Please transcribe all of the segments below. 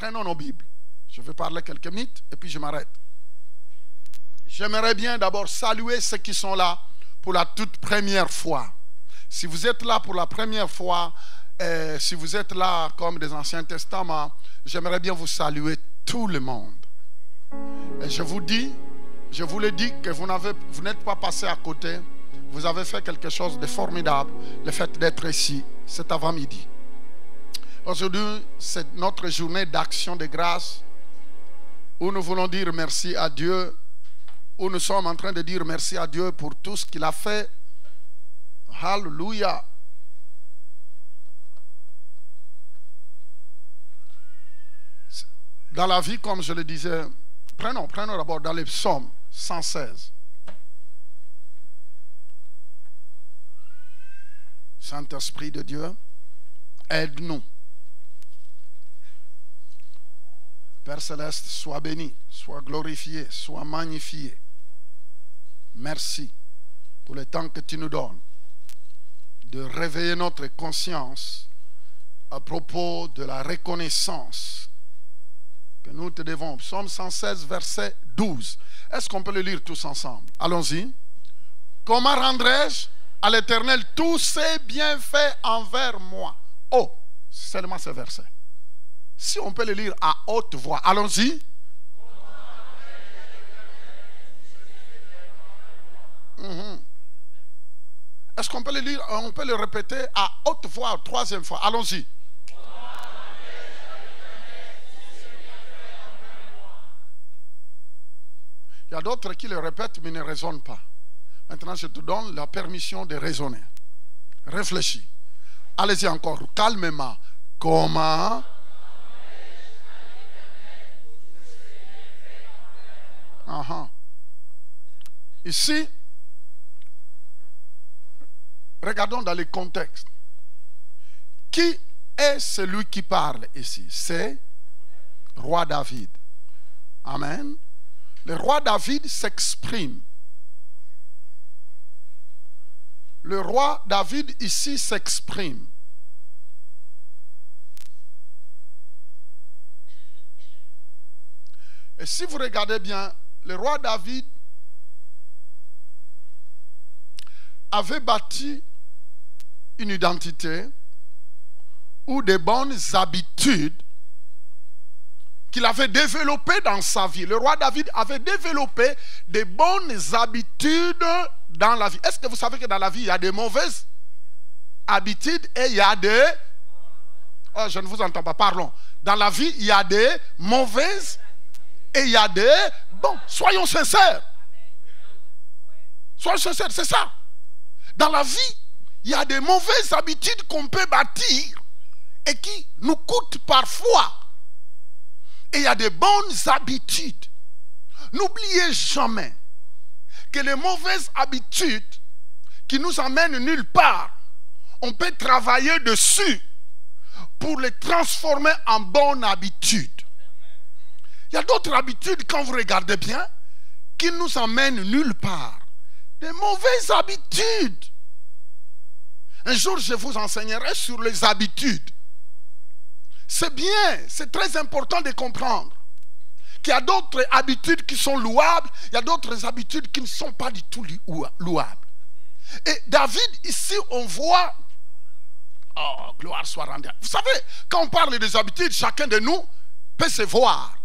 Prenons nos Bibles. Je vais parler quelques minutes et puis je m'arrête. J'aimerais bien d'abord saluer ceux qui sont là pour la toute première fois. Si vous êtes là pour la première fois, si vous êtes là comme des Anciens Testaments, j'aimerais bien vous saluer tout le monde. Et je vous le dis que vous n'êtes pas passé à côté. Vous avez fait quelque chose de formidable, le fait d'être ici cet avant-midi. Aujourd'hui, c'est notre journée d'action de grâce où nous voulons dire merci à Dieu, où nous sommes en train de dire merci à Dieu pour tout ce qu'il a fait. Alléluia. Dans la vie, comme je le disais, prenons d'abord dans les psaumes 116. Saint-Esprit de Dieu, aide-nous. Père Céleste, sois béni, sois glorifié, sois magnifié. Merci pour le temps que tu nous donnes de réveiller notre conscience à propos de la reconnaissance que nous te devons. Psaume 116, verset 12. Est-ce qu'on peut le lire tous ensemble? Allons-y. Comment rendrai-je à l'Éternel tous ses bienfaits envers moi? Oh, seulement ce verset. Si on peut le lire à haute voix, allons-y. Est-ce qu'on peut le lire? On peut le répéter à haute voix, troisième fois. Allons-y. Il y a d'autres qui le répètent mais ne raisonnent pas. Maintenant, je te donne la permission de raisonner. Réfléchis. Allez-y encore, calmement. Comment? Ici, regardons dans le contexte. Qui est celui qui parle ici? C'est roi David. Amen. Le roi David s'exprime. Le roi David ici s'exprime. Et si vous regardez bien, le roi David avait bâti une identité ou des bonnes habitudes qu'il avait développées dans sa vie. Le roi David avait développé des bonnes habitudes dans la vie. Est-ce que vous savez que dans la vie, il y a des mauvaises habitudes et il y a des... Oh, je ne vous entends pas, parlons. Dans la vie, il y a des mauvaises et il y a des... Bon, soyons sincères. Soyons sincères, c'est ça. Dans la vie, il y a des mauvaises habitudes qu'on peut bâtir et qui nous coûtent parfois. Et il y a des bonnes habitudes. N'oubliez jamais que les mauvaises habitudes qui nous emmènent nulle part, on peut travailler dessus pour les transformer en bonnes habitudes. Il y a d'autres habitudes, quand vous regardez bien, qui nous emmènent nulle part. Des mauvaises habitudes. Un jour, je vous enseignerai sur les habitudes. C'est bien, c'est très important de comprendre qu'il y a d'autres habitudes qui sont louables, il y a d'autres habitudes qui ne sont pas du tout louables. Et David, ici, on voit... Oh, gloire soit rendue. Vous savez, quand on parle des habitudes, chacun de nous peut se voir.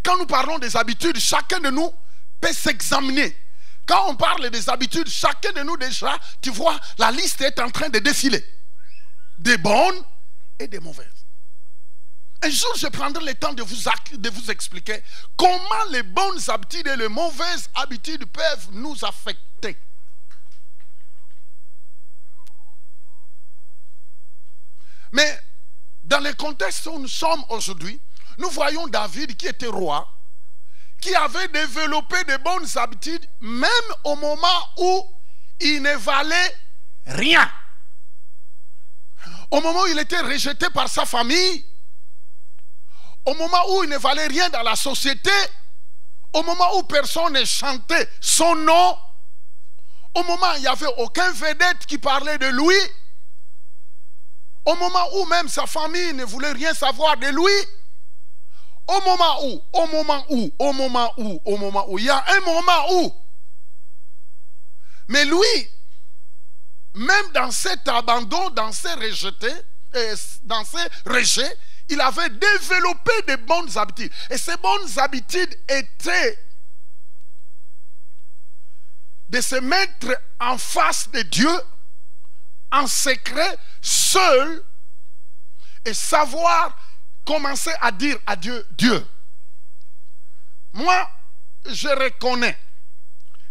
Quand nous parlons des habitudes, chacun de nous peut s'examiner. Quand on parle des habitudes, chacun de nous déjà, tu vois, la liste est en train de défiler. Des bonnes et des mauvaises. Un jour, je prendrai le temps de vous expliquer comment les bonnes habitudes et les mauvaises habitudes peuvent nous affecter. Mais dans le contexte où nous sommes aujourd'hui, nous voyons David qui était roi, qui avait développé de bonnes habitudes même au moment où il ne valait rien. Au moment où il était rejeté par sa famille, au moment où il ne valait rien dans la société, au moment où personne ne chantait son nom, au moment où il n'y avait aucun vedette qui parlait de lui, au moment où même sa famille ne voulait rien savoir de lui, Au moment où, il y a un moment où. Mais lui, même dans cet abandon, dans ces rejets, il avait développé de bonnes habitudes. Et ces bonnes habitudes étaient de se mettre en face de Dieu, en secret, seul, et savoir commencer à dire à Dieu, Dieu, moi, je reconnais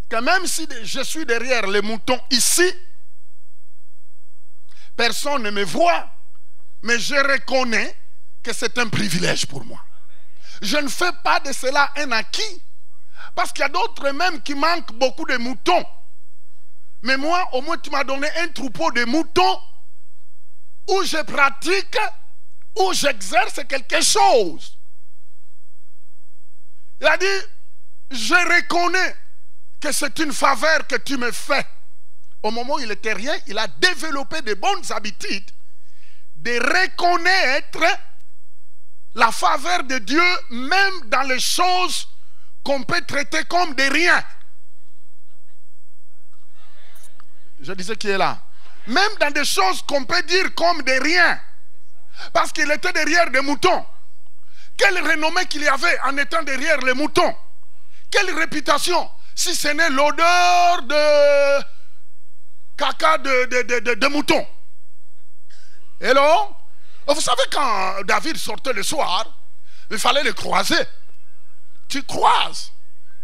que même si je suis derrière les moutons ici, personne ne me voit, mais je reconnais que c'est un privilège pour moi. Je ne fais pas de cela un acquis, parce qu'il y a d'autres même qui manquent beaucoup de moutons. Mais moi, au moins, tu m'as donné un troupeau de moutons où je pratique, où j'exerce quelque chose. Il a dit, je reconnais que c'est une faveur que tu me fais. Au moment où il était rien, il a développé de bonnes habitudes de reconnaître la faveur de Dieu même dans les choses qu'on peut traiter comme des riens. Je disais qui est là. Même dans des choses qu'on peut dire comme des riens. Parce qu'il était derrière des moutons. Quelle renommée qu'il y avait en étant derrière les moutons. Quelle réputation. Si ce n'est l'odeur de caca de mouton. Hello? Vous savez, quand David sortait le soir, il fallait le croiser. Tu croises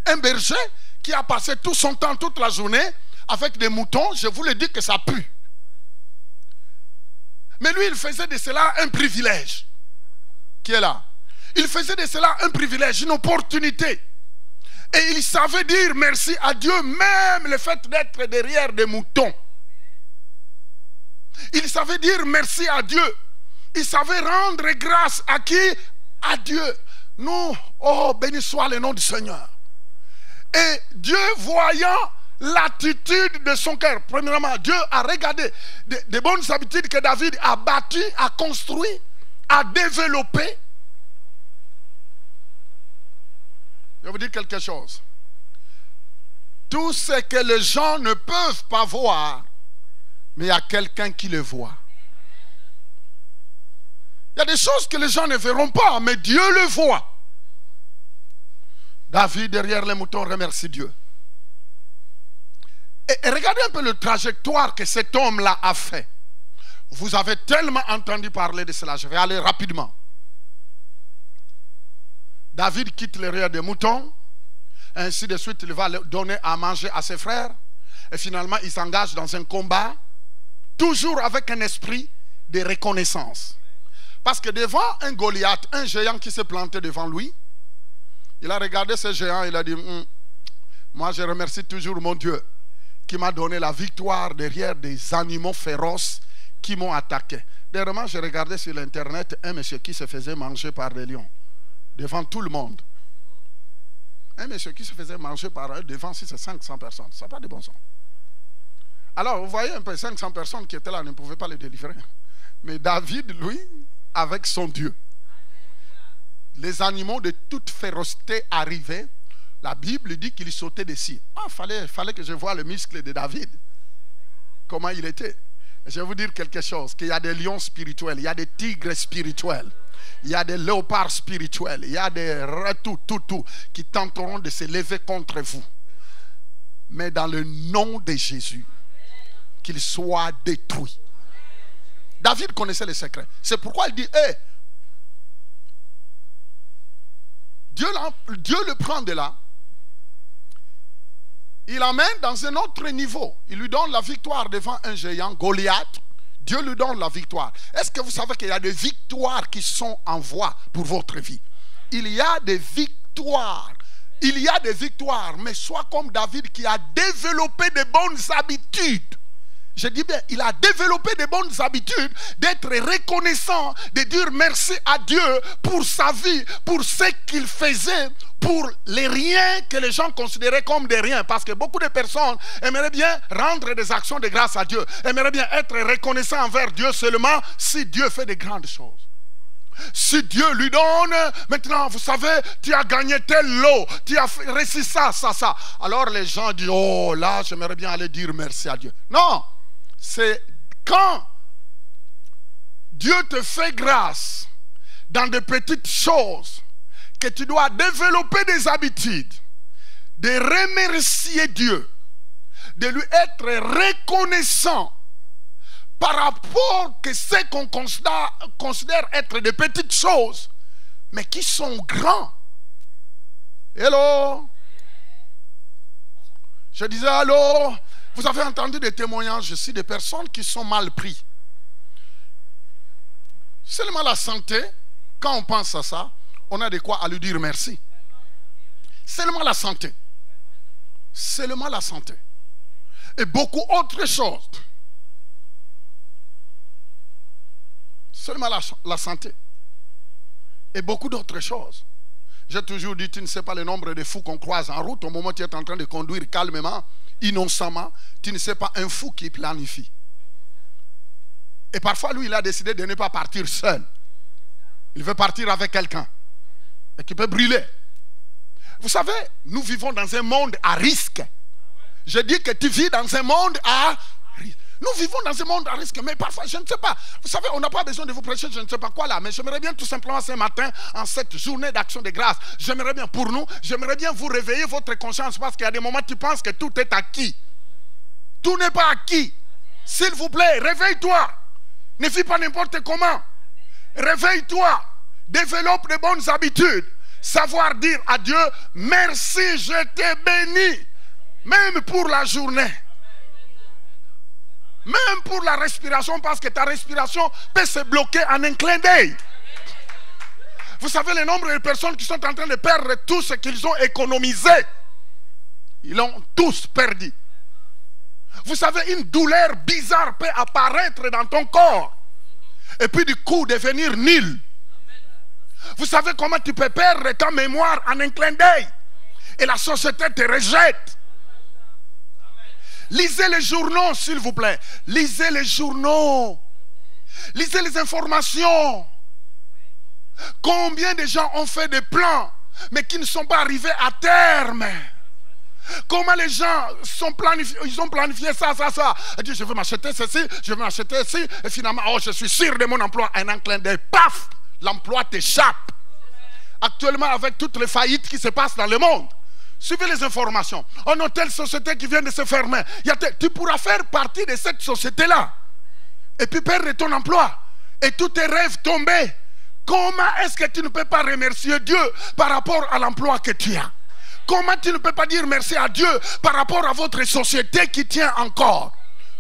un berger qui a passé tout son temps, toute la journée, avec des moutons, je vous le dis que ça pue. Mais lui, il faisait de cela un privilège. Qui est là? Il faisait de cela un privilège, une opportunité. Et il savait dire merci à Dieu, même le fait d'être derrière des moutons. Il savait dire merci à Dieu. Il savait rendre grâce à qui? À Dieu. Nous, oh, béni soit le nom du Seigneur. Et Dieu, voyant l'attitude de son cœur, premièrement, Dieu a regardé des bonnes habitudes que David a bâties, a construites, a développées. Je vais vous dire quelque chose. Tout ce que les gens ne peuvent pas voir, mais il y a quelqu'un qui le voit. Il y a des choses que les gens ne verront pas, mais Dieu le voit. David, derrière les moutons, remercie Dieu. Et regardez un peu le trajectoire que cet homme-là a fait. Vous avez tellement entendu parler de cela. Je vais aller rapidement. David quitte le rire des moutons. Ainsi de suite, il va donner à manger à ses frères. Et finalement, il s'engage dans un combat. Toujours avec un esprit de reconnaissance. Parce que devant un Goliath, un géant qui s'est planté devant lui, il a regardé ce géant, il a dit, moi je remercie toujours mon Dieu qui m'a donné la victoire derrière des animaux féroces qui m'ont attaqué. Dernièrement, j'ai regardé sur l'internet un monsieur qui se faisait manger par des lions devant tout le monde. Un monsieur qui se faisait manger par eux devant 500 personnes. Ça n'a pas de bon sens. Alors, vous voyez un peu 500 personnes qui étaient là ne pouvaient pas les délivrer. Mais David, lui, avec son Dieu. Les animaux de toute férocité arrivaient. La Bible dit qu'il sautait dessus. Ah, fallait que je voie le muscle de David. Comment il était. Je vais vous dire quelque chose. Qu'il y a des lions spirituels. Il y a des tigres spirituels. Il y a des léopards spirituels. Il y a des tout qui tenteront de se lever contre vous. Mais dans le nom de Jésus, qu'ils soient détruits. David connaissait les secrets. C'est pourquoi il dit, hey, Dieu le prend de là. Il l'amène dans un autre niveau. Il lui donne la victoire devant un géant, Goliath. Dieu lui donne la victoire. Est-ce que vous savez qu'il y a des victoires qui sont en voie pour votre vie? Il y a des victoires. Il y a des victoires. Mais sois comme David qui a développé de bonnes habitudes. Je dis bien, il a développé de bonnes habitudes d'être reconnaissant, de dire merci à Dieu pour sa vie, pour ce qu'il faisait, pour les riens que les gens considéraient comme des riens. Parce que beaucoup de personnes aimeraient bien rendre des actions de grâce à Dieu, aimeraient bien être reconnaissants envers Dieu seulement si Dieu fait de grandes choses. Si Dieu lui donne, maintenant, vous savez, tu as gagné tel lot, tu as réussi ça. Alors les gens disent, oh là, j'aimerais bien aller dire merci à Dieu. Non, c'est quand Dieu te fait grâce dans de petites choses que tu dois développer des habitudes, de remercier Dieu, de lui être reconnaissant par rapport que ce qu'on considère être des petites choses, mais qui sont grands. Hello? Je disais, allô? Vous avez entendu des témoignages ici de personnes qui sont mal prises. Seulement la santé, quand on pense à ça, on a de quoi à lui dire merci. Seulement la santé. Seulement la santé. Et beaucoup d'autres choses. Seulement la santé. Et beaucoup d'autres choses. J'ai toujours dit, tu ne sais pas le nombre de fous qu'on croise en route. Au moment où tu es en train de conduire calmement, innocemment, tu ne sais pas un fou qui planifie. Et parfois, lui, il a décidé de ne pas partir seul. Il veut partir avec quelqu'un. Et qui peut brûler. Vous savez, nous vivons dans un monde à risque. Je dis que tu vis dans un monde à risque. Nous vivons dans un monde à risque, mais parfois, je ne sais pas. Vous savez, on n'a pas besoin de vous prêcher, je ne sais pas quoi là, mais j'aimerais bien tout simplement ce matin, en cette journée d'action de grâce, j'aimerais bien pour nous, j'aimerais bien vous réveiller votre conscience, parce qu'il y a des moments où tu penses que tout est acquis. Tout n'est pas acquis. S'il vous plaît, réveille-toi. Ne vis pas n'importe comment. Réveille-toi. Développe de bonnes habitudes. Savoir dire à Dieu, merci, je t'ai béni. Même pour la journée. Même pour la respiration, parce que ta respiration peut se bloquer en un clin d'œil. Vous savez le nombre de personnes qui sont en train de perdre tout ce qu'ils ont économisé. Ils l'ont tous perdu. Vous savez, une douleur bizarre peut apparaître dans ton corps. Et puis du coup devenir nul. Vous savez comment tu peux perdre ta mémoire en un clin d'œil. Et la société te rejette. Lisez les journaux, s'il vous plaît. Lisez les journaux. Lisez les informations. Combien de gens ont fait des plans, mais qui ne sont pas arrivés à terme? Comment les gens sont planifiés, ils ont planifié ça. Ils disent, je veux m'acheter ceci, je veux m'acheter ceci. Et finalement, oh, je suis sûr de mon emploi. Un clin d'œil, paf, l'emploi t'échappe. Actuellement, avec toutes les faillites qui se passent dans le monde, suivez les informations. On a telle société qui vient de se fermer. Tu pourras faire partie de cette société-là. Et puis perdre ton emploi. Et tous tes rêves tomber. Comment est-ce que tu ne peux pas remercier Dieu par rapport à l'emploi que tu as? Comment tu ne peux pas dire merci à Dieu par rapport à votre société qui tient encore?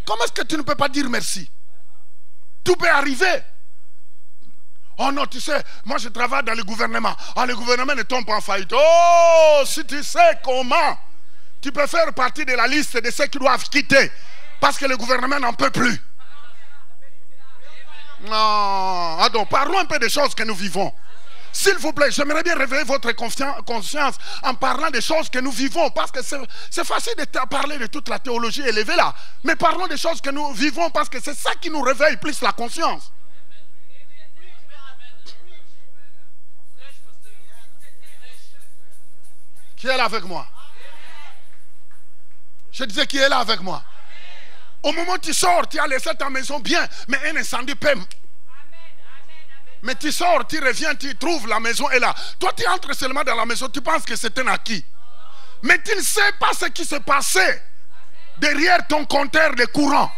Comment est-ce que tu ne peux pas dire merci? Tout peut arriver. Oh non, tu sais, moi je travaille dans le gouvernement. Ah, le gouvernement ne tombe pas en faillite. Oh, si tu sais comment, tu peux faire partie de la liste de ceux qui doivent quitter. Parce que le gouvernement n'en peut plus. Non, ah donc, parlons un peu des choses que nous vivons. S'il vous plaît, j'aimerais bien réveiller votre conscience en parlant des choses que nous vivons. Parce que c'est facile de parler de toute la théologie élevée là. Mais parlons des choses que nous vivons parce que c'est ça qui nous réveille plus la conscience. Qui est là avec moi? Je disais, qui est là avec moi? Au moment où tu sors, tu as laissé ta maison bien, mais un incendie peut. Mais tu sors, tu reviens, tu trouves la maison est là. Toi, tu entres seulement dans la maison, tu penses que c'est un acquis. Mais tu ne sais pas ce qui s'est passé derrière ton compteur de courant.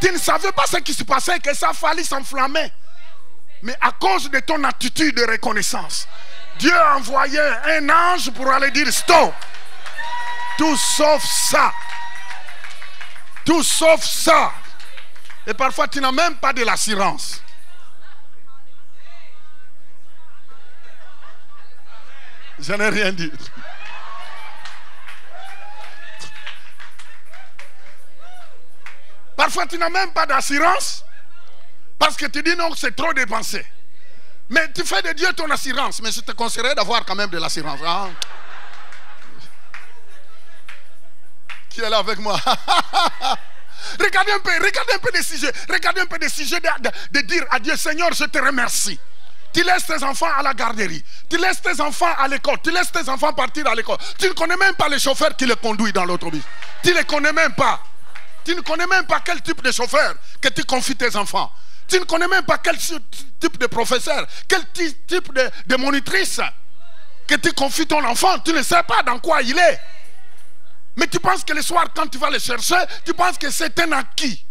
Tu ne savais pas ce qui se passait, que ça fallait s'enflammer. Mais à cause de ton attitude de reconnaissance, Dieu a envoyé un ange pour aller dire stop. Tout sauf ça. Tout sauf ça. Et parfois tu n'as même pas de l'assurance. Je n'ai rien dit. Parfois tu n'as même pas d'assurance. Parce que tu dis non, c'est trop dépensé. Mais tu fais de Dieu ton assurance. Mais je te conseillerais d'avoir quand même de l'assurance. Hein? Qui est là avec moi? Regardez un peu des sujets. Regardez un peu des sujets de dire à Dieu, Seigneur, je te remercie. Tu laisses tes enfants à la garderie. Tu laisses tes enfants à l'école. Tu laisses tes enfants partir à l'école. Tu ne connais même pas les chauffeurs qui les conduisent dans l'autobus. Tu ne les connais même pas. Tu ne connais même pas quel type de chauffeur que tu confies tes enfants. Tu ne connais même pas quel type de professeur, quel type de monitrice que tu confies ton enfant. Tu ne sais pas dans quoi il est. Mais tu penses que le soir, quand tu vas le chercher, tu penses que c'est un acquis.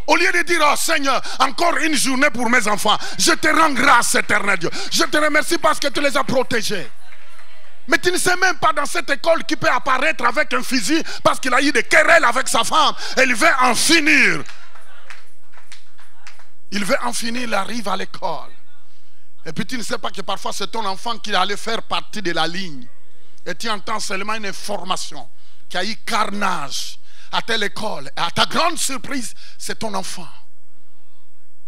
Au lieu de dire, oh Seigneur, encore une journée pour mes enfants, je te rends grâce, éternel Dieu. Je te remercie parce que tu les as protégés. Mais tu ne sais même pas dans cette école qui peut apparaître avec un fusil parce qu'il a eu des querelles avec sa femme. Et il veut en finir. Il veut en finir, il arrive à l'école. Et puis tu ne sais pas que parfois c'est ton enfant qui allait faire partie de la ligne. Et tu entends seulement une information qu'il y a eu carnage à telle école. Et à ta grande surprise, c'est ton enfant.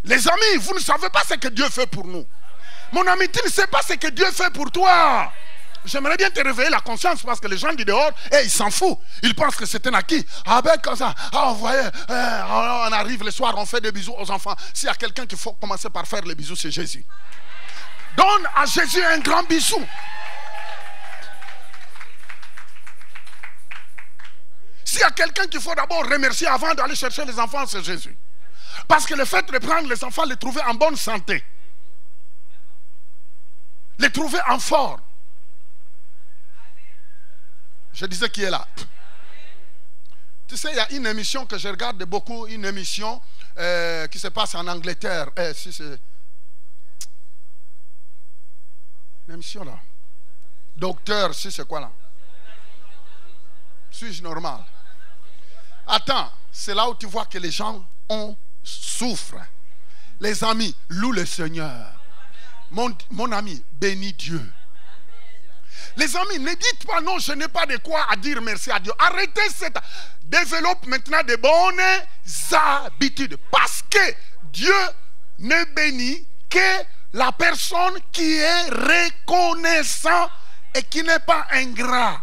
Les amis, vous ne savez pas ce que Dieu fait pour nous. Mon ami, tu ne sais pas ce que Dieu fait pour toi. J'aimerais bien te réveiller la conscience parce que les gens du dehors, ils s'en foutent. Ils pensent que c'est un acquis. Ah ben comme ça, vous voyez, on arrive le soir, on fait des bisous aux enfants. S'il y a quelqu'un qu'il faut commencer par faire les bisous, c'est Jésus. Donne à Jésus un grand bisou. S'il y a quelqu'un qu'il faut d'abord remercier avant d'aller chercher les enfants, c'est Jésus. Parce que le fait de prendre les enfants, les trouver en bonne santé, les trouver en forme. Je disais qui est là. Tu sais, il y a une émission que je regarde beaucoup, une émission qui se passe en Angleterre. Si c'est une émission là. Docteur, si c'est quoi là? Suis-je normal? Attends, c'est là où tu vois que les gens souffrent. Les amis, loue le Seigneur. Mon ami, bénis Dieu. Les amis, ne dites pas non, je n'ai pas de quoi à dire merci à Dieu. Arrêtez cette... Développe maintenant de bonnes habitudes. Parce que Dieu ne bénit que la personne qui est reconnaissant et qui n'est pas ingrat.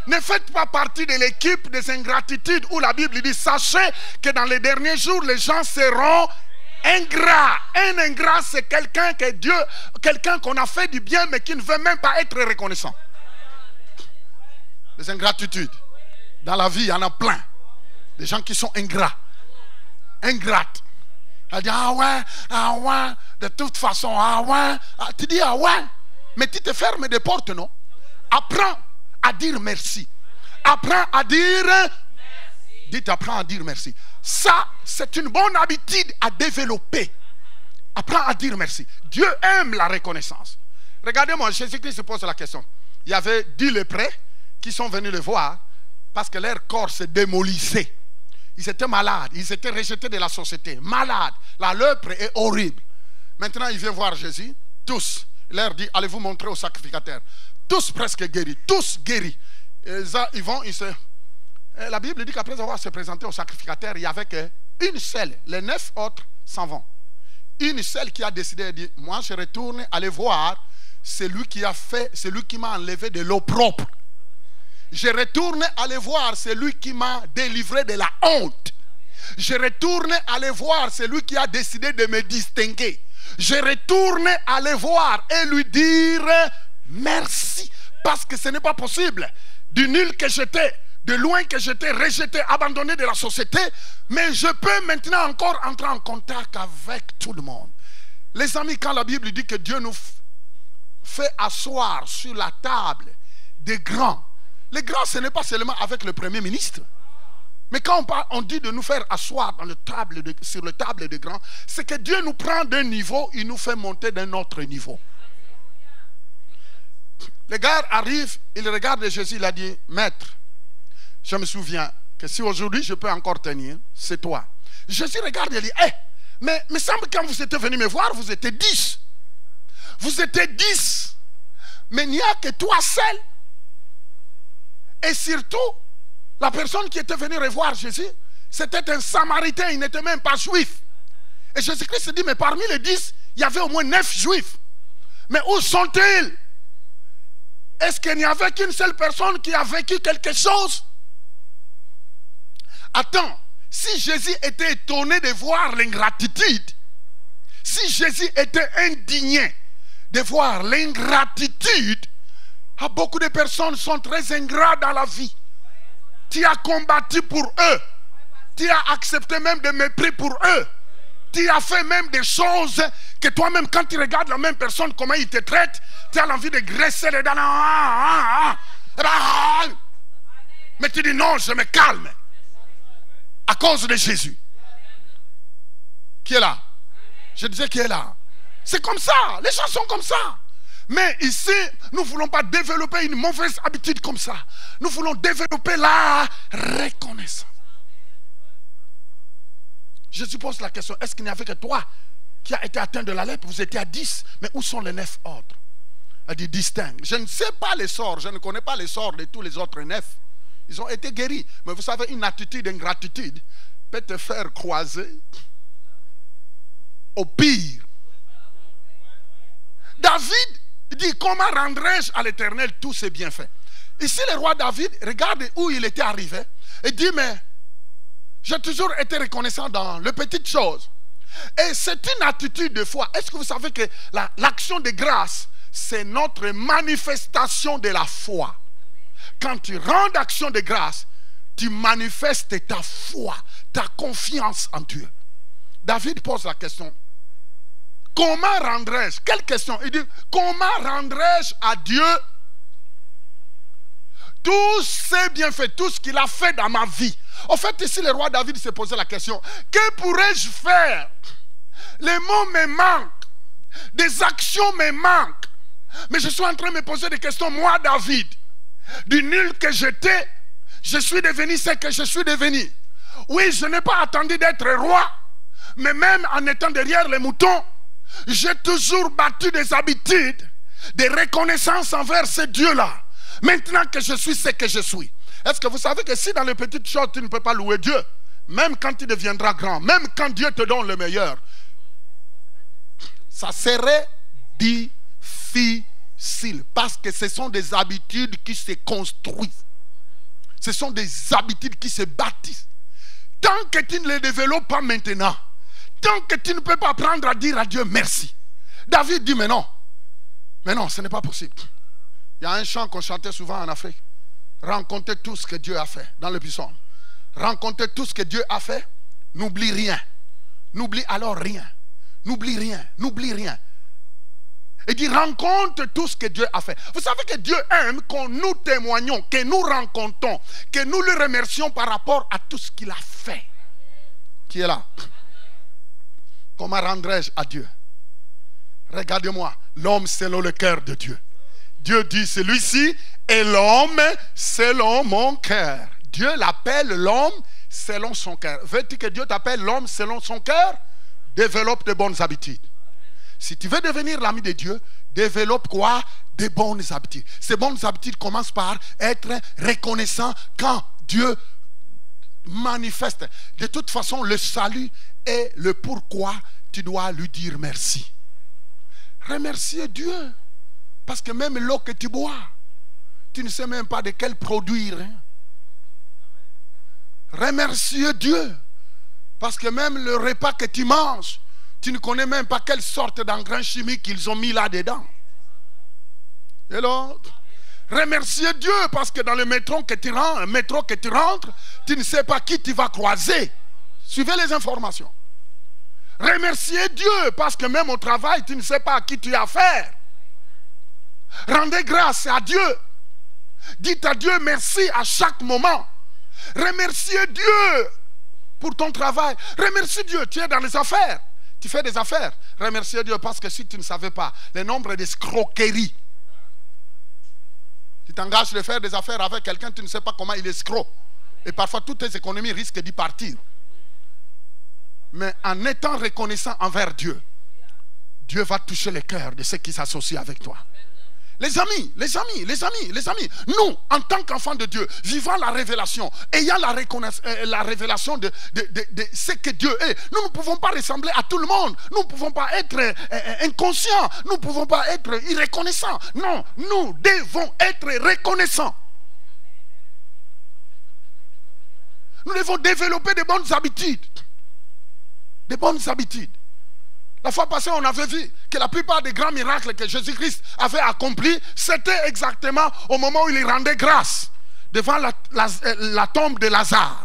Ne faites pas partie de l'équipe des ingratitudes où la Bible dit, sachez que dans les derniers jours, les gens seront ingrats. Un ingrat, c'est quelqu'un que Dieu, quelqu'un qu'on a fait du bien, mais qui ne veut même pas être reconnaissant. Les ingratitudes. Dans la vie, il y en a plein. Des gens qui sont ingrats. Ingrates. Elle dit, ah ouais, de toute façon, ah ouais. Tu dis, ah ouais. Mais tu te fermes des portes, non? Apprends à dire merci. Apprends à dire merci. Dites, apprends à dire merci. Ça, c'est une bonne habitude à développer. Apprends à dire merci. Dieu aime la reconnaissance. Regardez-moi, Jésus-Christ se pose la question. Il y avait 10 lépreux qui sont venus le voir parce que leur corps se démolissait. Ils étaient malades, ils étaient rejetés de la société. Malades. La lèpre est horrible. Maintenant, il vient voir Jésus. Tous. Il leur dit, allez vous montrer au sacrificateur. Tous presque guéris. Tous guéris. Et ça, ils vont, la Bible dit qu'après avoir se présenté au sacrificateur, il n'y avait qu'une seule. Les 9 autres s'en vont. Une seule qui a décidé de dire, moi je retourne aller voir celui qui a fait, celui qui m'a enlevé de l'eau propre. Je retourne aller voir celui qui m'a délivré de la honte. Je retourne aller voir celui qui a décidé de me distinguer. Je retourne aller voir et lui dire merci. Parce que ce n'est pas possible. Du nul que j'étais, de loin que j'étais, rejeté, abandonné de la société, mais je peux maintenant encore entrer en contact avec tout le monde. Les amis, quand la Bible dit que Dieu nous fait asseoir sur la table des grands, les grands, ce n'est pas seulement avec le Premier ministre. Mais quand on dit de nous faire asseoir sur le table des grands, c'est que Dieu nous prend d'un niveau, il nous fait monter d'un autre niveau. Le gars arrive, il regarde Jésus, il a dit, maître, je me souviens que si aujourd'hui je peux encore tenir, c'est toi. Jésus regarde et dit, mais il me semble que quand vous étiez venu me voir, vous étiez 10. Vous étiez 10. Mais il n'y a que toi seul. Et surtout, la personne qui était venue revoir Jésus, c'était un Samaritain, il n'était même pas juif. Et Jésus-Christ se dit, mais parmi les 10, il y avait au moins 9 juifs. Mais où sont-ils? Est-ce qu'il n'y avait qu'une seule personne qui a vécu quelque chose? Attends, si Jésus était étonné de voir l'ingratitude, si Jésus était indigné de voir l'ingratitude. Beaucoup de personnes sont très ingrates dans la vie. Tu as combattu pour eux. Tu as accepté même des mépris pour eux. Tu as fait même des choses que toi-même, quand tu regardes la même personne, comment il te traite, tu as l'envie de graisser les dents. Mais tu dis non, je me calme. À cause de Jésus. Qui est là? Je disais qui est là. C'est comme ça. Les gens sont comme ça. Mais ici, nous ne voulons pas développer une mauvaise habitude comme ça. Nous voulons développer la reconnaissance. Jésus pose la question, est-ce qu'il n'y avait que toi qui a été atteint de la lèpre? Vous étiez à 10, mais où sont les 9 autres? Elle dit distingue. Je ne sais pas les sorts, je ne connais pas les sorts de tous les autres 9. Ils ont été guéris. Mais vous savez, une attitude d'ingratitude peut te faire croiser au pire. David dit, comment rendrai-je à l'Éternel tous ses bienfaits? Ici, le roi David, regarde où il était arrivé et dit, mais j'ai toujours été reconnaissant dans les petites choses. Et c'est une attitude de foi. Est-ce que vous savez que l'action de grâce, c'est notre manifestation de la foi? Quand tu rends action de grâce, tu manifestes ta foi, ta confiance en Dieu. David pose la question, comment rendrai-je? Quelle question? Il dit, comment rendrai-je à Dieu tous ses bienfaits, tout ce qu'il a fait dans ma vie? En fait, ici, le roi David s'est posé la question, que pourrais-je faire? Les mots me manquent, des actions me manquent. Mais je suis en train de me poser des questions, moi, David, du nul que j'étais, je suis devenu ce que je suis devenu. Oui, je n'ai pas attendu d'être roi, mais même en étant derrière les moutons, j'ai toujours battu des habitudes de reconnaissance envers ce Dieu-là. Maintenant que je suis ce que je suis. Est-ce que vous savez que si dans les petites choses tu ne peux pas louer Dieu, même quand tu deviendras grand, même quand Dieu te donne le meilleur, ça serait difficile. Parce que ce sont des habitudes qui se construisent. Ce sont des habitudes qui se bâtissent. Tant que tu ne les développes pas maintenant, tant que tu ne peux pas apprendre à dire à Dieu merci. David dit mais non, ce n'est pas possible. Il y a un chant qu'on chantait souvent en Afrique. Rencontrer tout ce que Dieu a fait dans le psaume. Rencontrer tout ce que Dieu a fait, n'oublie rien. N'oublie alors rien. N'oublie rien, n'oublie rien. Et dit rencontre tout ce que Dieu a fait. Vous savez que Dieu aime quand nous témoignons, que nous rencontrons, que nous le remercions par rapport à tout ce qu'il a fait. Qui est là? Comment rendrai-je à Dieu? Regardez-moi, l'homme selon le cœur de Dieu. Dieu dit celui-ci est l'homme selon mon cœur. Dieu l'appelle l'homme selon son cœur. Veux-tu que Dieu t'appelle l'homme selon son cœur? Développe de bonnes habitudes. Si tu veux devenir l'ami de Dieu, développe quoi? Des bonnes habitudes. Ces bonnes habitudes commencent par être reconnaissant quand Dieu manifeste. De toute façon, le salut est le pourquoi tu dois lui dire merci. Remercier Dieu. Parce que même l'eau que tu bois, tu ne sais même pas de quel produit. Hein? Remercier Dieu. Parce que même le repas que tu manges, tu ne connais même pas quelle sorte d'engrais chimiques qu'ils ont mis là-dedans. Et l'autre, remercier Dieu parce que dans le métro que tu rentres, tu ne sais pas qui tu vas croiser. Suivez les informations. Remercier Dieu parce que même au travail, tu ne sais pas à qui tu as affaire. Rendez grâce à Dieu. Dites à Dieu merci à chaque moment. Remerciez Dieu pour ton travail. Remercie Dieu, tu es dans les affaires. Tu fais des affaires. Remerciez Dieu parce que si tu ne savais pas le nombre d'escroqueries, tu t'engages de faire des affaires avec quelqu'un, tu ne sais pas comment il escroque. Et parfois toutes tes économies risquent d'y partir. Mais en étant reconnaissant envers Dieu, Dieu va toucher le cœur de ceux qui s'associent avec toi. Les amis, nous, en tant qu'enfants de Dieu, vivant la révélation, ayant la révélation de ce que Dieu est, nous ne pouvons pas ressembler à tout le monde. Nous ne pouvons pas être inconscients. Nous ne pouvons pas être irreconnaissants. Non, nous devons être reconnaissants. Nous devons développer de bonnes habitudes. De bonnes habitudes. La fois passée, on avait vu que la plupart des grands miracles que Jésus-Christ avait accomplis, c'était exactement au moment où il rendait grâce devant la tombe de Lazare.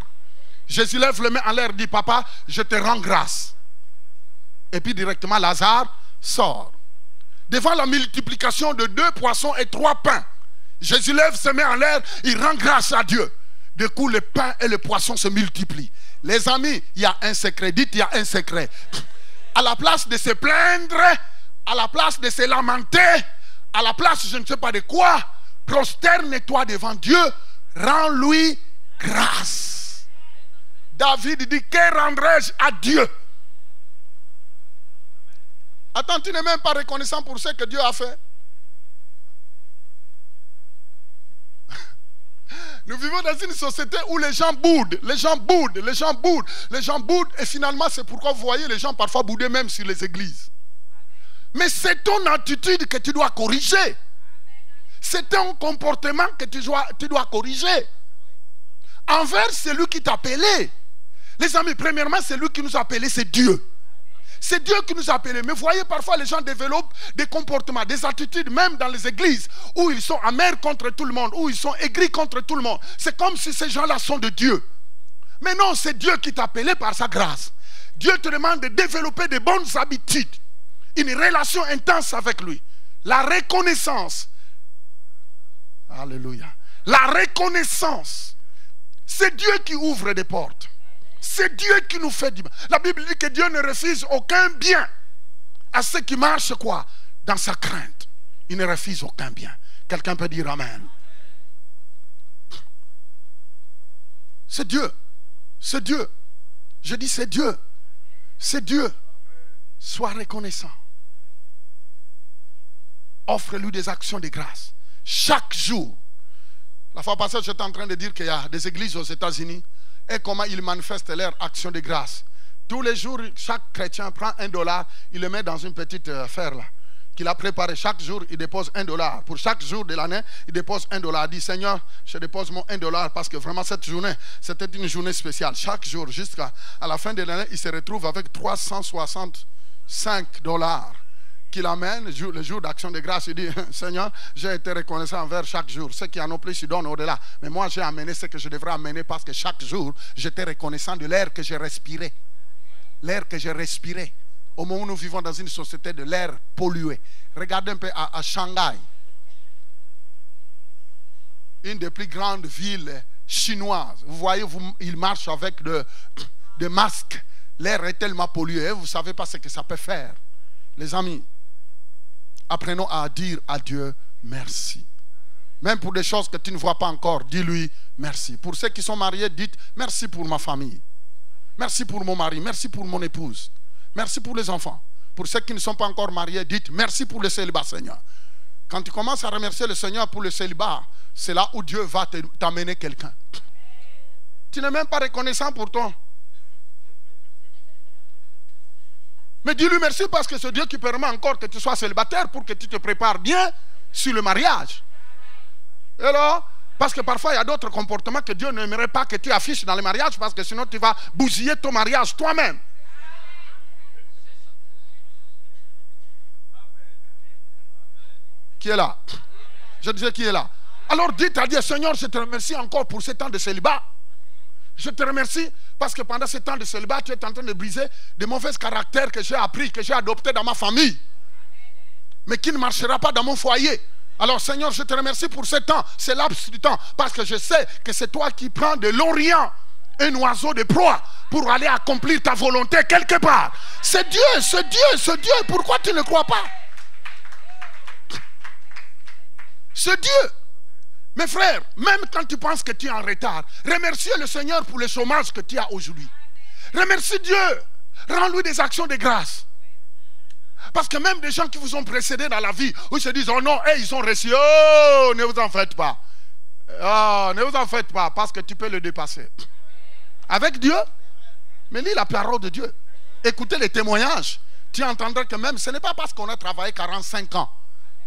Jésus lève le main en l'air et dit, papa, je te rends grâce. Et puis directement, Lazare sort. Devant la multiplication de 2 poissons et 3 pains, Jésus lève ses mains en l'air, il rend grâce à Dieu. Du coup, le pain et le poisson se multiplient. Les amis, il y a un secret. Dites, il y a un secret. À la place de se plaindre, à la place de se lamenter, à la place je ne sais pas de quoi, prosterne-toi devant Dieu, rends-lui grâce. David dit, que rendrai-je à Dieu? Attends, tu n'es même pas reconnaissant pour ce que Dieu a fait. Nous vivons dans une société où les gens boudent, les gens boudent, les gens boudent, les gens boudent. Et finalement, c'est pourquoi vous voyez les gens parfois bouder même sur les églises. Mais c'est ton attitude que tu dois corriger. C'est ton comportement que tu dois corriger. Envers celui qui t'a appelé. Les amis, premièrement, celui qui nous a appelés, c'est Dieu. C'est Dieu qui nous a appelés. Mais vous voyez, parfois les gens développent des comportements, des attitudes, même dans les églises, où ils sont amers contre tout le monde, où ils sont aigris contre tout le monde. C'est comme si ces gens-là sont de Dieu. Mais non, c'est Dieu qui t'a appelé par sa grâce. Dieu te demande de développer de bonnes habitudes, une relation intense avec lui. La reconnaissance. Alléluia. La reconnaissance. C'est Dieu qui ouvre des portes. C'est Dieu qui nous fait du bien. La Bible dit que Dieu ne refuse aucun bien à ceux qui marchent quoi? Dans sa crainte. Il ne refuse aucun bien. Quelqu'un peut dire amen. C'est Dieu. C'est Dieu. Je dis c'est Dieu. C'est Dieu. Sois reconnaissant. Offre-lui des actions de grâce. Chaque jour. La fois passée, j'étais en train de dire qu'il y a des églises aux États-Unis et comment ils manifestent leur action de grâce. Tous les jours, chaque chrétien prend $1, il le met dans une petite affaire là, qu'il a préparée. Chaque jour, il dépose $1. Pour chaque jour de l'année, il dépose $1. Il dit, Seigneur, je dépose mon $1 parce que vraiment cette journée, c'était une journée spéciale. Chaque jour, jusqu'à la fin de l'année, il se retrouve avec $365 qu'il amène le jour d'action de grâce. Il dit, Seigneur, j'ai été reconnaissant envers chaque jour. Ceux qui en ont plus, ils donnent au-delà. Mais moi, j'ai amené ce que je devrais amener parce que chaque jour, j'étais reconnaissant de l'air que j'ai respiré. L'air que j'ai respiré. Au moment où nous vivons dans une société de l'air pollué. Regardez un peu à Shanghai. Une des plus grandes villes chinoises. Vous voyez, ils marchent avec des masques. L'air est tellement pollué. Vous ne savez pas ce que ça peut faire. Les amis, apprenons à dire à Dieu merci. Même pour des choses que tu ne vois pas encore, dis-lui merci. Pour ceux qui sont mariés, dites merci pour ma famille. Merci pour mon mari, merci pour mon épouse. Merci pour les enfants. Pour ceux qui ne sont pas encore mariés, dites merci pour le célibat, Seigneur. Quand tu commences à remercier le Seigneur pour le célibat, c'est là où Dieu va t'amener quelqu'un. Tu n'es même pas reconnaissant pour toi. Mais dis-lui merci parce que c'est Dieu qui permet encore que tu sois célibataire pour que tu te prépares bien sur le mariage. Et alors, parce que parfois il y a d'autres comportements que Dieu n'aimerait pas que tu affiches dans le mariage parce que sinon tu vas bousiller ton mariage toi-même. Qui est là? Je disais qui est là. Alors dites à Dieu, Seigneur, je te remercie encore pour ce temps de célibat. Je te remercie parce que pendant ce temps de célibat, tu es en train de briser des mauvais caractères que j'ai appris, que j'ai adoptés dans ma famille, mais qui ne marchera pas dans mon foyer. Alors Seigneur, je te remercie pour ce temps, ce laps du temps, parce que je sais que c'est toi qui prends de l'Orient un oiseau de proie pour aller accomplir ta volonté quelque part. C'est Dieu, c'est Dieu, c'est Dieu. Pourquoi tu ne crois pas? C'est Dieu. Mes frères, même quand tu penses que tu es en retard, remercie le Seigneur pour le chômage que tu as aujourd'hui. Remercie Dieu. Rends-lui des actions de grâce. Parce que même des gens qui vous ont précédé dans la vie, où ils se disent, oh non, hey, ils ont reçu, oh, ne vous en faites pas. Oh, ne vous en faites pas, parce que tu peux le dépasser. Avec Dieu, mais lis la parole de Dieu. Écoutez les témoignages. Tu entendras que même, ce n'est pas parce qu'on a travaillé 45 ans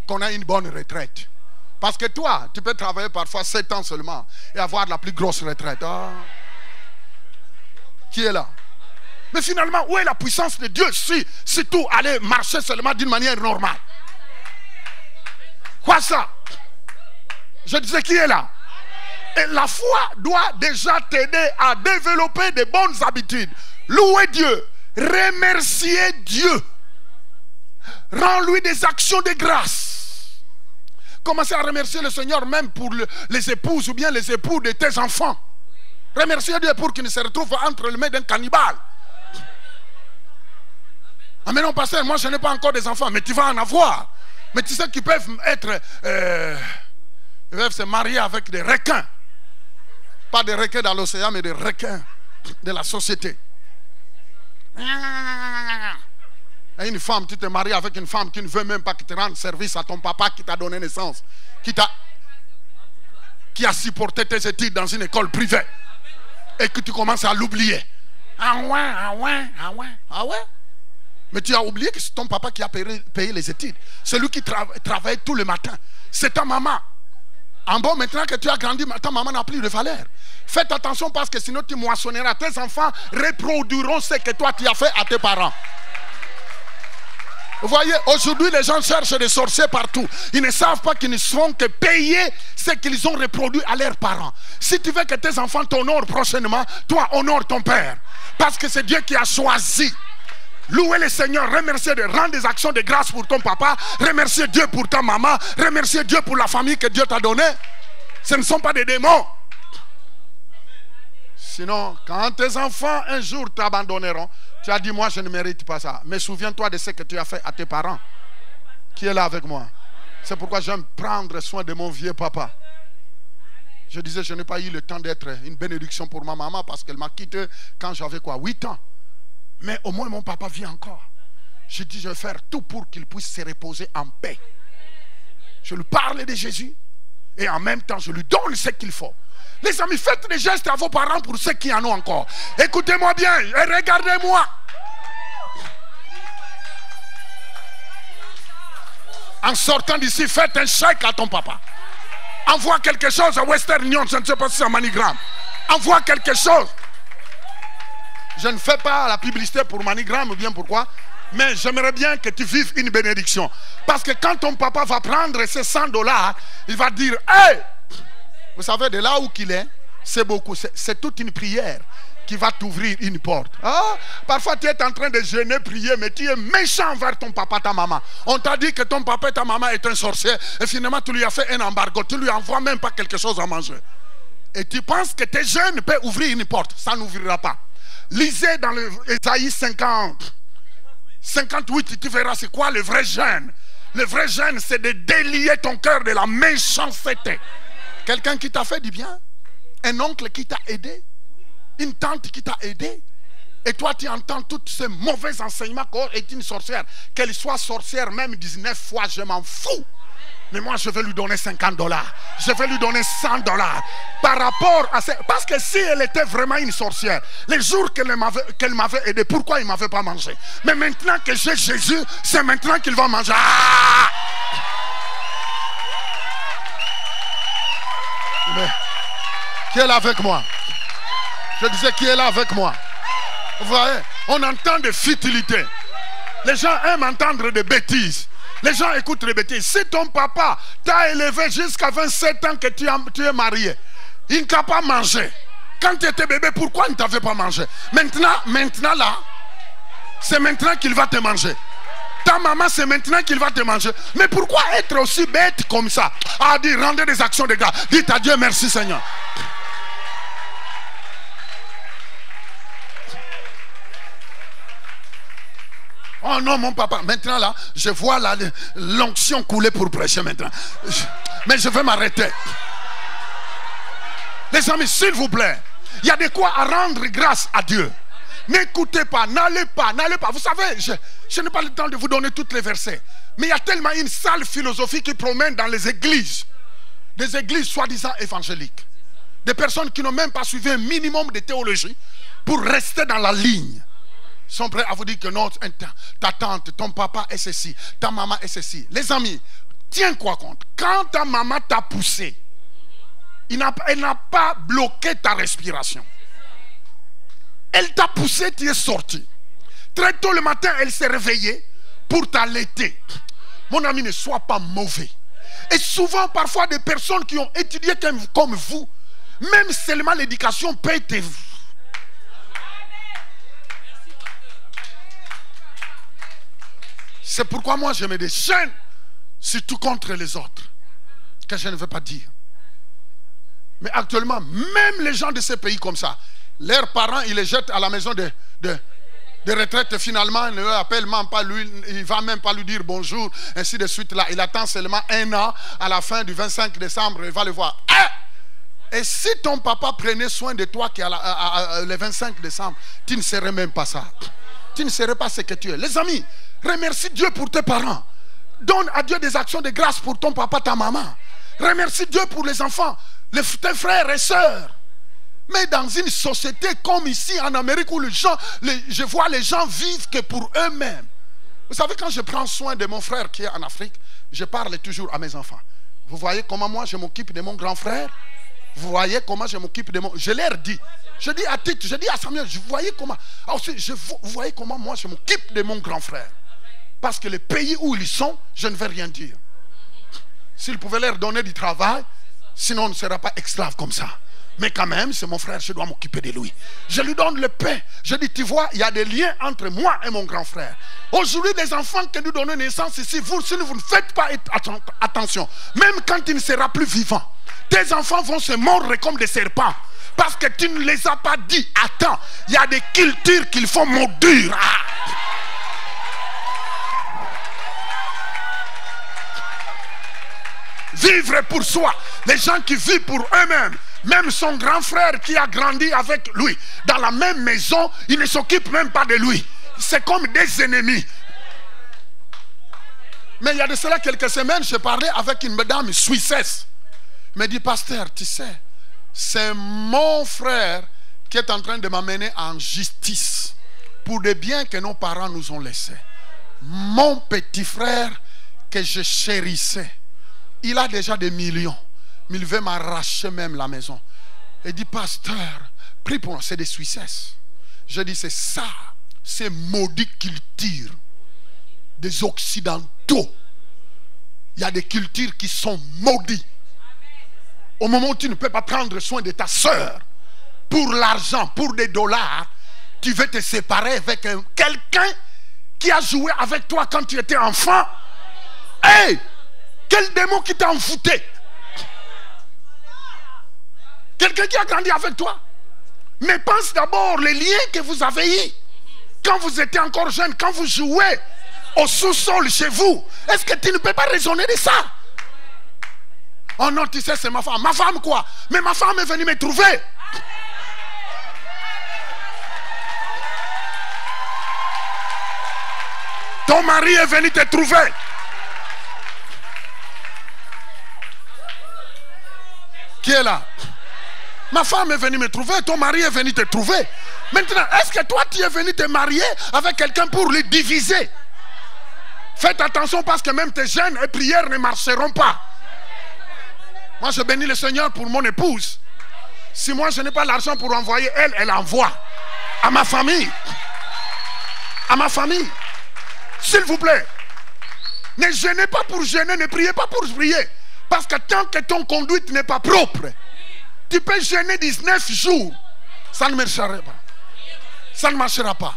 qu'on a une bonne retraite. Parce que toi, tu peux travailler parfois 7 ans seulement et avoir la plus grosse retraite. Oh. Qui est là? Mais finalement, où est la puissance de Dieu si tout allait marcher seulement d'une manière normale? Quoi ça? Je disais, qui est là? Et la foi doit déjà t'aider à développer de bonnes habitudes. Louer Dieu, remercier Dieu, rends-lui des actions de grâce. Commencez à remercier le Seigneur même pour les épouses ou bien les époux de tes enfants. Remercier Dieu pour qu'il ne se retrouve entre les mains d'un cannibale. Ah mais non pasteur, moi je n'ai pas encore des enfants, mais tu vas en avoir. Mais tu sais qu'ils peuvent être, ils peuvent se marier avec des requins. Pas des requins dans l'océan, mais des requins de la société. Et une femme, tu te maries avec une femme qui ne veut même pas que tu rendes service à ton papa qui t'a donné naissance, qui a supporté tes études dans une école privée, et que tu commences à l'oublier. Ah ouais. Mais tu as oublié que c'est ton papa qui a payé les études. C'est lui qui travaille tout le matin. C'est ta maman. En bon, maintenant que tu as grandi, ta maman n'a plus de valeur. Faites attention parce que sinon tu moissonneras. Tes enfants reproduiront ce que toi tu as fait à tes parents. Vous voyez, aujourd'hui les gens cherchent des sorciers partout. Ils ne savent pas qu'ils ne font que payer ce qu'ils ont reproduit à leurs parents. Si tu veux que tes enfants t'honorent prochainement, toi honore ton père. Parce que c'est Dieu qui a choisi. Louer le Seigneur, remercier Dieu, rendre des actions de grâce pour ton papa, remercier Dieu pour ta maman, remercier Dieu pour la famille que Dieu t'a donnée. Ce ne sont pas des démons. Sinon, quand tes enfants un jour t'abandonneront, tu as dit, moi je ne mérite pas ça. Mais souviens-toi de ce que tu as fait à tes parents. Qui est là avec moi? C'est pourquoi j'aime prendre soin de mon vieux papa. Je disais, je n'ai pas eu le temps d'être une bénédiction pour ma maman parce qu'elle m'a quitté quand j'avais quoi, 8 ans. Mais au moins mon papa vit encore. Je dis, je vais faire tout pour qu'il puisse se reposer en paix. Je lui parle de Jésus et en même temps je lui donne ce qu'il faut. Les amis, faites des gestes à vos parents pour ceux qui en ont encore. Écoutez-moi bien et regardez-moi. En sortant d'ici, faites un chèque à ton papa. Envoie quelque chose à Western Union, je ne sais pas si c'est un MoneyGram. Envoie quelque chose. Je ne fais pas la publicité pour MoneyGram ou bien pourquoi, mais j'aimerais bien que tu vives une bénédiction. Parce que quand ton papa va prendre ces $100, il va dire, hey! Vous savez, de là où il est, c'est beaucoup. C'est toute une prière qui va t'ouvrir une porte. Ah, parfois tu es en train de jeûner, prier, mais tu es méchant envers ton papa, ta maman. On t'a dit que ton papa et ta maman est un sorcier et finalement tu lui as fait un embargo. Tu lui envoies même pas quelque chose à manger. Et tu penses que tes jeûnes peuvent ouvrir une porte. Ça n'ouvrira pas. Lisez dans Ésaïe 58, tu verras c'est quoi le vrai jeûne. Le vrai jeûne, c'est de délier ton cœur de la méchanceté. Quelqu'un qui t'a fait du bien, un oncle qui t'a aidé, une tante qui t'a aidé, et toi tu entends tous ces mauvais enseignements qu'elle est une sorcière, qu'elle soit sorcière même 19 fois, je m'en fous. Mais moi je vais lui donner $50, je vais lui donner $100 par rapport à ça. Parce que si elle était vraiment une sorcière, les jours qu'elle m'avait aidé, pourquoi il ne m'avait pas mangé? Mais maintenant que j'ai Jésus, c'est maintenant qu'il va manger. Ah! Mais, qui est là avec moi? Je disais, qui est là avec moi? Vous voyez, on entend des futilités. Les gens aiment entendre des bêtises. Les gens écoutent les bêtises. Si ton papa t'a élevé jusqu'à 27 ans que tu es marié, il ne t'a pas mangé. Quand tu étais bébé, pourquoi il ne t'avait pas mangé? Maintenant là, c'est maintenant qu'il va te manger. Ta maman, c'est maintenant qu'il va te manger. Mais pourquoi être aussi bête comme ça? Ah, dis, rendez des actions de grâce. Dites à Dieu merci Seigneur. Oh non, mon papa. Maintenant là, je vois l'onction couler pour prêcher maintenant. Mais je vais m'arrêter. Les amis, s'il vous plaît, il y a de quoi à rendre grâce à Dieu. N'écoutez pas, n'allez pas. Vous savez, je n'ai pas le temps de vous donner tous les versets. Mais il y a tellement une sale philosophie qui promène dans les églises. Des églises soi-disant évangéliques. Des personnes qui n'ont même pas suivi un minimum de théologie pour rester dans la ligne. Ils sont prêts à vous dire que non, ta tante, ton papa est ceci, ta maman est ceci. Les amis, tiens quoi compte. Quand ta maman t'a poussé, elle n'a pas bloqué ta respiration. Elle t'a poussé, tu es sorti. Très tôt le matin, elle s'est réveillée pour t'allaiter. Mon ami, ne sois pas mauvais. Et souvent, parfois, des personnes qui ont étudié comme vous, même seulement l'éducation peut être... C'est pourquoi moi, je me déchaîne, surtout contre les autres, que je ne veux pas dire. Mais actuellement, même les gens de ces pays comme ça, leurs parents, ils les jettent à la maison de retraite. Finalement, il ne l'appelle même pas lui, il ne va même pas lui dire bonjour, ainsi de suite. Là, il attend seulement 1 an, à la fin du 25 décembre, il va le voir. Et si ton papa prenait soin de toi le 25 décembre, tu ne serais même pas ça. Tu ne serais pas ce que tu es. Les amis, remercie Dieu pour tes parents. Donne à Dieu des actions de grâce pour ton papa, ta maman. Remercie Dieu pour les enfants, tes frères et sœurs. Mais dans une société comme ici en Amérique où je vois les gens vivent que pour eux-mêmes. Vous savez, quand je prends soin de mon frère qui est en Afrique, je parle toujours à mes enfants. Vous voyez comment moi je m'occupe de mon grand frère? Vous voyez comment je m'occupe de mon... Je leur dis. Je dis à Tite, je dis à Samuel, vous voyez comment... vous voyez comment moi je m'occupe de mon grand frère? Parce que les pays où ils sont, je ne vais rien dire. S'ils pouvaient leur donner du travail, sinon on ne sera pas esclave comme ça. Mais quand même, c'est mon frère, je dois m'occuper de lui. Je lui donne le pain. Je dis, tu vois, il y a des liens entre moi et mon grand frère. Aujourd'hui, les enfants que nous donnons naissance ici, si vous ne faites pas attention, même quand il ne sera plus vivant, tes enfants vont se mordre comme des serpents. Parce que tu ne les as pas dit. Attends, il y a des cultures qu'il faut maudire. Vivre pour soi. Les gens qui vivent pour eux-mêmes. Même son grand frère qui a grandi avec lui dans la même maison, il ne s'occupe même pas de lui. C'est comme des ennemis. Mais il y a de cela quelques semaines, je parlais avec une madame suissesse. Elle me dit, pasteur, tu sais, c'est mon frère qui est en train de m'amener en justice pour des biens que nos parents nous ont laissés. Mon petit frère que je chérissais, il a déjà des millions. Mais il veut m'arracher même la maison. Il dit, pasteur, prie pour nous, c'est des Suissesses. Je dis, c'est ça, c'est maudit culture des Occidentaux. Il y a des cultures qui sont maudites. Au moment où tu ne peux pas prendre soin de ta soeur, pour l'argent, pour des dollars, tu veux te séparer avec quelqu'un qui a joué avec toi quand tu étais enfant. Hey, quel démon qui t'a envoûté? Quelqu'un qui a grandi avec toi. Mais pense d'abord les liens que vous avez eus quand vous étiez encore jeune, quand vous jouez au sous-sol chez vous. Est-ce que tu ne peux pas raisonner de ça? Oh non, tu sais, c'est ma femme. Ma femme quoi? Mais ma femme est venue me trouver. Ton mari est venu te trouver. Qui est là? Ma femme est venue me trouver, ton mari est venu te trouver. Maintenant, est-ce que toi tu es venu te marier avec quelqu'un pour le diviser? Faites attention parce que même tes jeûnes et prières ne marcheront pas. Moi je bénis le Seigneur pour mon épouse. Si moi je n'ai pas l'argent pour envoyer, elle envoie. À ma famille. À ma famille. S'il vous plaît. Ne jeûnez pas pour jeûner, ne priez pas pour prier. Parce que tant que ton conduite n'est pas propre, tu peux jeûner 19 jours. Ça ne marchera pas. Ça ne marchera pas.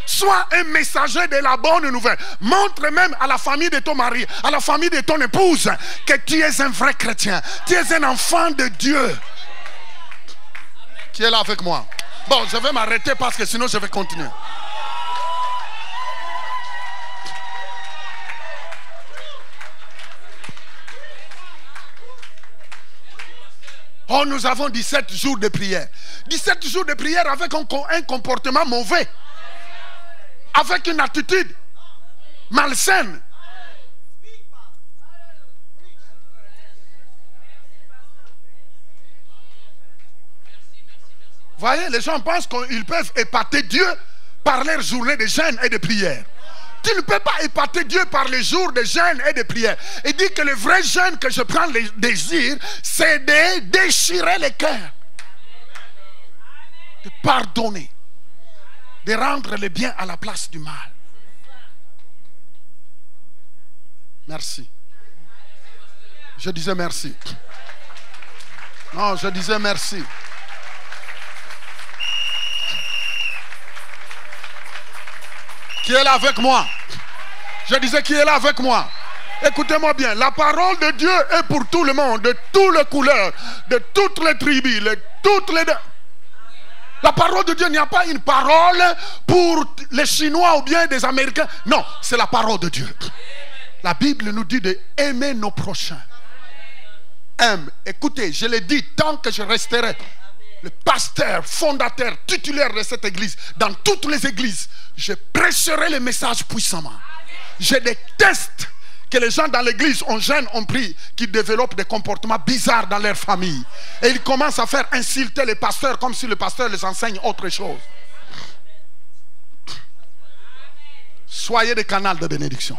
Sois un messager de la bonne nouvelle. Montre même à la famille de ton mari, à la famille de ton épouse, que tu es un vrai chrétien. Tu es un enfant de Dieu. Qui est là avec moi? Bon, je vais m'arrêter parce que sinon je vais continuer. Oh, nous avons 17 jours de prière. 17 jours de prière avec un comportement mauvais. Avec une attitude malsaine. Voyez, les gens pensent qu'ils peuvent épater Dieu par leur journée de jeûne et de prière. Tu ne peux pas épater Dieu par les jours de jeûne et de prière. Il dit que le vrai jeûne que je prends le désir, c'est de déchirer le cœur. De pardonner. de rendre le bien à la place du mal. Merci. Je disais merci. Non, je disais merci. Qui est là avec moi? Je disais qui est là avec moi? Écoutez-moi bien, la parole de Dieu est pour tout le monde, de toutes les couleurs, de toutes les tribus, de toutes les... La parole de Dieu, il n'y a pas une parole pour les Chinois ou bien des Américains. Non, c'est la parole de Dieu. La Bible nous dit d'aimer nos prochains. Aime. Écoutez, je l'ai dit, tant que je resterai le pasteur, fondateur, titulaire de cette église, dans toutes les églises, je prêcherai le message puissamment. Je déteste que les gens dans l'église, on gêne, on prie, qui développent des comportements bizarres dans leur famille. Et ils commencent à faire insulter les pasteurs comme si le pasteur les enseigne autre chose. Soyez des canaux de bénédiction.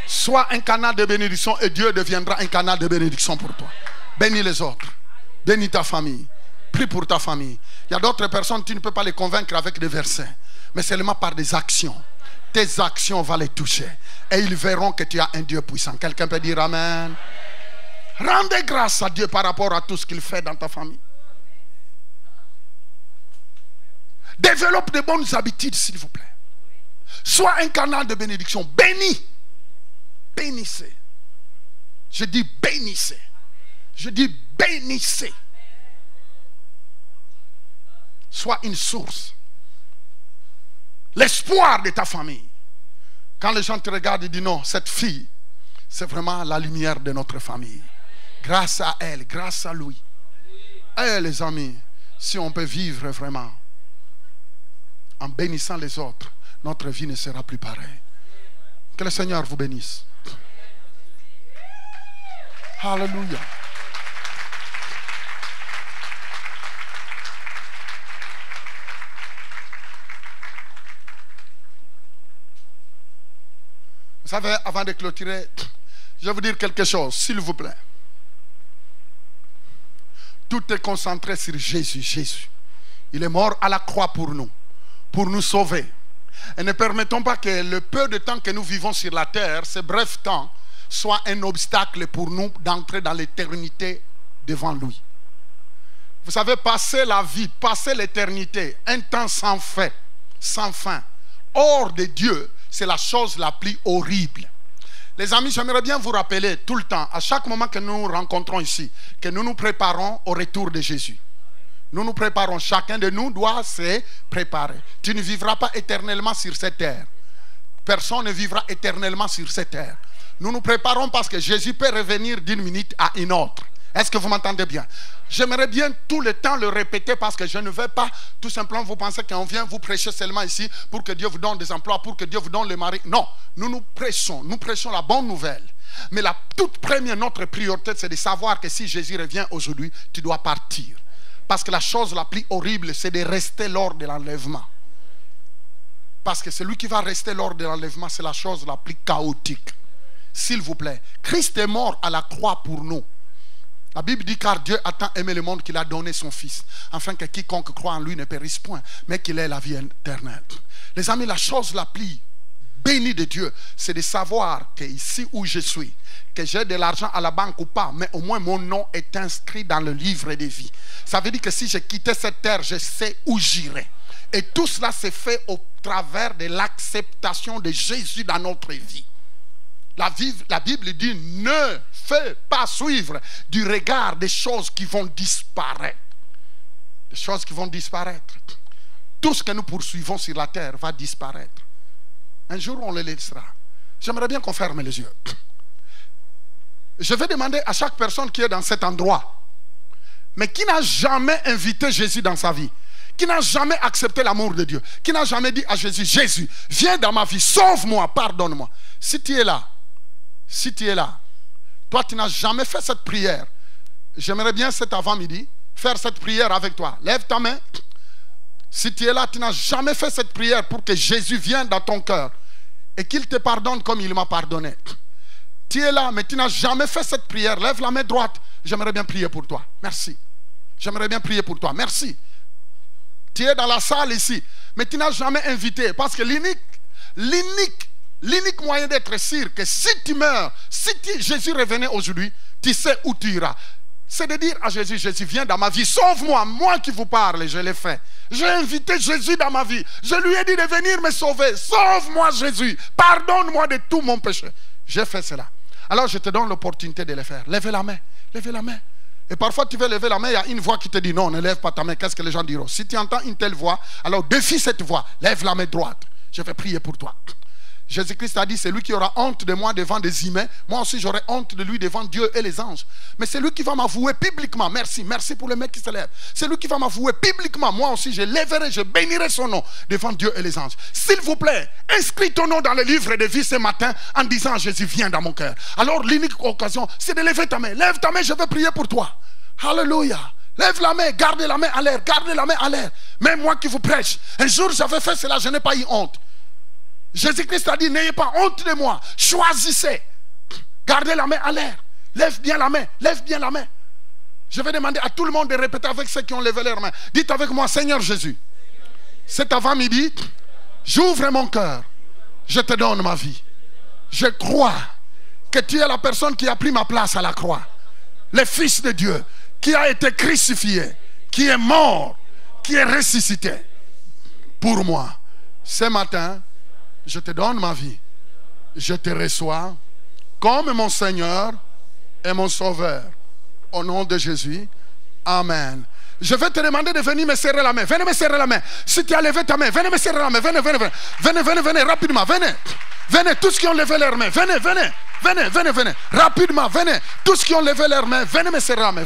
Sois un canal de bénédiction et Dieu deviendra un canal de bénédiction pour toi. Bénis les autres. Bénis ta famille. Prie pour ta famille. Il y a d'autres personnes, tu ne peux pas les convaincre avec des versets, mais seulement par des actions. Tes actions vont les toucher. Et ils verront que tu as un Dieu puissant. Quelqu'un peut dire Amen. Rendez grâce à Dieu par rapport à tout ce qu'il fait dans ta famille. Développe de bonnes habitudes, s'il vous plaît. Sois un canal de bénédiction. Bénis. Bénissez. Je dis bénissez. Je dis bénissez. Sois une source. L'espoir de ta famille. Quand les gens te regardent, ils disent non, cette fille, c'est vraiment la lumière de notre famille. Grâce à elle, grâce à lui. Eh les amis, si on peut vivre vraiment en bénissant les autres, notre vie ne sera plus pareille. Que le Seigneur vous bénisse. Alléluia. Vous savez, avant de clôturer, je vais vous dire quelque chose, s'il vous plaît. Tout est concentré sur Jésus. Jésus. Il est mort à la croix pour nous sauver. Et ne permettons pas que le peu de temps que nous vivons sur la terre, ce bref temps, soit un obstacle pour nous d'entrer dans l'éternité devant lui. Vous savez, passer la vie, passer l'éternité, un temps sans fin, hors de Dieu, c'est la chose la plus horrible. Les amis, j'aimerais bien vous rappeler tout le temps, à chaque moment que nous nous rencontrons ici, que nous nous préparons au retour de Jésus. Nous nous préparons, chacun de nous doit se préparer. Tu ne vivras pas éternellement sur cette terre. Personne ne vivra éternellement sur cette terre. Nous nous préparons parce que Jésus peut revenir d'une minute à une autre. Est-ce que vous m'entendez bien? J'aimerais bien tout le temps le répéter parce que je ne veux pas tout simplement vous penser qu'on vient vous prêcher seulement ici pour que Dieu vous donne des emplois, pour que Dieu vous donne le mari. Non, nous prêchons la bonne nouvelle. Mais la toute première, notre priorité, c'est de savoir que si Jésus revient aujourd'hui, tu dois partir. Parce que la chose la plus horrible, c'est de rester lors de l'enlèvement. Parce que celui qui va rester lors de l'enlèvement, c'est la chose la plus chaotique. S'il vous plaît, Christ est mort à la croix pour nous. La Bible dit car Dieu a tant aimé le monde qu'il a donné son Fils, afin que quiconque croit en lui ne périsse point, mais qu'il ait la vie éternelle. Les amis, la chose la plus bénie de Dieu, c'est de savoir que ici où je suis, que j'ai de l'argent à la banque ou pas, mais au moins mon nom est inscrit dans le livre de vie. Ça veut dire que si je quittais cette terre, je sais où j'irai. Et tout cela se fait au travers de l'acceptation de Jésus dans notre vie. La Bible dit ne fais pas suivre du regard des choses qui vont disparaître. Des choses qui vont disparaître. Tout ce que nous poursuivons sur la terre va disparaître. Un jour on le laissera. J'aimerais bien qu'on ferme les yeux. Je vais demander à chaque personne qui est dans cet endroit, mais qui n'a jamais invité Jésus dans sa vie, qui n'a jamais accepté l'amour de Dieu, qui n'a jamais dit à Jésus, Jésus, viens dans ma vie, sauve-moi, pardonne-moi. Si tu es là, toi tu n'as jamais fait cette prière, j'aimerais bien cet avant-midi faire cette prière avec toi. Lève ta main. Si tu es là, tu n'as jamais fait cette prière pour que Jésus vienne dans ton cœur et qu'il te pardonne comme il m'a pardonné. Tu es là, mais tu n'as jamais fait cette prière. Lève la main droite. J'aimerais bien prier pour toi. Merci. J'aimerais bien prier pour toi. Merci. Tu es dans la salle ici, mais tu n'as jamais invité. Parce que l'unique moyen d'être sûr que si tu meurs, si Jésus revenait aujourd'hui, tu sais où tu iras. C'est de dire à Jésus, Jésus, viens dans ma vie, sauve-moi, moi qui vous parle, je l'ai fait. J'ai invité Jésus dans ma vie. Je lui ai dit de venir me sauver. Sauve-moi Jésus, pardonne-moi de tout mon péché. J'ai fait cela. Alors je te donne l'opportunité de le faire. Levez la main, levez la main. Et parfois tu veux lever la main, il y a une voix qui te dit non, ne lève pas ta main, qu'est-ce que les gens diront? Si tu entends une telle voix, alors défie cette voix, lève la main droite. Je vais prier pour toi. Jésus-Christ a dit, c'est lui qui aura honte de moi devant des humains. Moi aussi j'aurai honte de lui devant Dieu et les anges. Mais c'est lui qui va m'avouer publiquement. Merci pour le mec qui se lève. C'est lui qui va m'avouer publiquement. Moi aussi je lèverai, je bénirai son nom devant Dieu et les anges. S'il vous plaît, inscris ton nom dans le livre de vie ce matin en disant, Jésus, viens dans mon cœur. Alors l'unique occasion, c'est de lever ta main. Lève ta main, je vais prier pour toi. Alléluia. Lève la main, gardez la main à l'air, gardez la main à l'air. Même moi qui vous prêche, un jour j'avais fait cela, je n'ai pas eu honte. Jésus-Christ a dit, n'ayez pas honte de moi. Choisissez. Gardez la main à l'air. Lève bien la main. Lève bien la main. Je vais demander à tout le monde de répéter avec ceux qui ont levé leurs mains. Dites avec moi, Seigneur Jésus, cet avant-midi, j'ouvre mon cœur. Je te donne ma vie. Je crois que tu es la personne qui a pris ma place à la croix. Le Fils de Dieu, qui a été crucifié, qui est mort, qui est ressuscité. Pour moi, ce matin, je te donne ma vie. Je te reçois comme mon Seigneur et mon Sauveur. Au nom de Jésus. Amen. Je vais te demander de venir me serrer la main. Venez me serrer la main. Si tu as levé ta main, venez me serrer la main. Venez, rapidement. Venez, tous qui ont levé leurs mains. Venez. Rapidement, venez. Tous qui ont levé leurs mains, venez me serrer la main.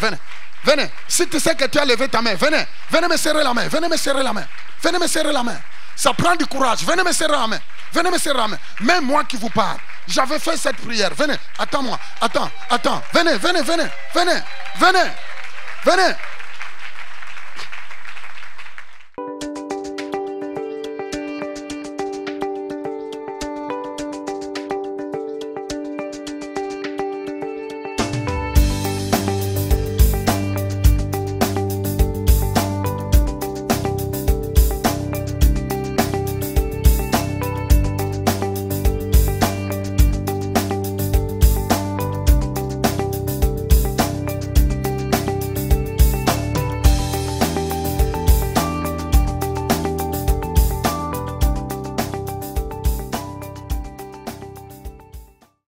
Venez. Si tu sais que tu as levé ta main, venez me serrer la main. Venez me serrer la main. Ça prend du courage. Venez me serrer la main. Même moi qui vous parle, j'avais fait cette prière. Venez, attends-moi. Attends. Venez.